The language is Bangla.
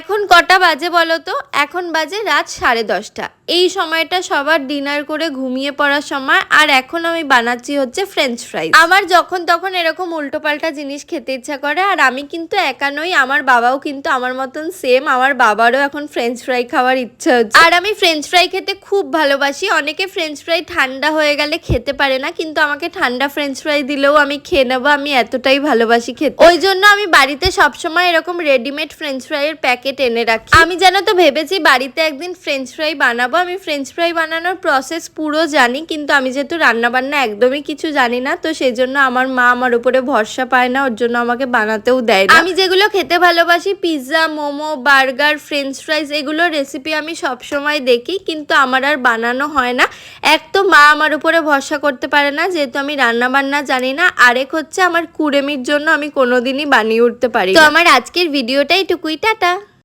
এখন কটা বাজে বলো তো? এখন বাজে রাত 10:30। এই সময়টা সবার ডিনার করে ঘুমিয়ে পড়ার সময়, আর এখন আমি বানাচ্ছি হচ্ছে ফ্রেঞ্চ ফ্রাইজ। আমার যখন তখন এরকম উল্টোপাল্টা জিনিস খেতে ইচ্ছা করে, আর আমি কিন্তু একা নই, আমার বাবাও কিন্তু আমার মতন সেম। আমার বাবারও এখন ফ্রেঞ্চ ফ্রাই খাওয়ার ইচ্ছা হচ্ছে। আর আমি ফ্রেঞ্চ ফ্রাই খেতে খুব ভালোবাসি। অনেকে ফ্রেঞ্চ ফ্রাই ঠান্ডা হয়ে গেলে খেতে পারে না, কিন্তু আমাকে ঠান্ডা ফ্রেঞ্চ ফ্রাই দিলেও আমি খেয়ে নেবো। আমি এতটাই ভালোবাসি খেতে, ওই জন্য আমি বাড়িতে সবসময় এরকম রেডিমেড ফ্রেঞ্চ ফ্রাইয়ের প্যাকেট এনে রাখি। আমি জানো তো ভেবেছি বাড়িতে একদিন ফ্রেঞ্চ ফ্রাই বানাবো। আমি ফ্রেঞ্চ ফ্রাই বানানোর প্রসেস পুরো জানি, কিন্তু আমি যেহেতু রান্না বান্না একদমই কিছু জানি না, তো সেই জন্য আমার মা আমার উপরে ভরসা পায় না, ওর জন্য আমাকে বানাতেও দেয় না। আমি যেগুলো খেতে ভালোবাসি, পিৎজা, মোমো, বার্গার, ফ্রেঞ্চ ফ্রাইজ, এগুলোর রেসিপি আমি সবসময় দেখি, কিন্তু আমার আর বানানো হয় না। এক তো মা আমার উপরে ভরসা করতে পারে না, যেহেতু আমি রান্না বান্না জানি না। আরেক হচ্ছে আমার কুড়েমির জন্য আমি কোনোদিনই বানিয়ে উঠতে পারি। তো আমার আজকের ভিডিওটা এইটুকুই, টাটা।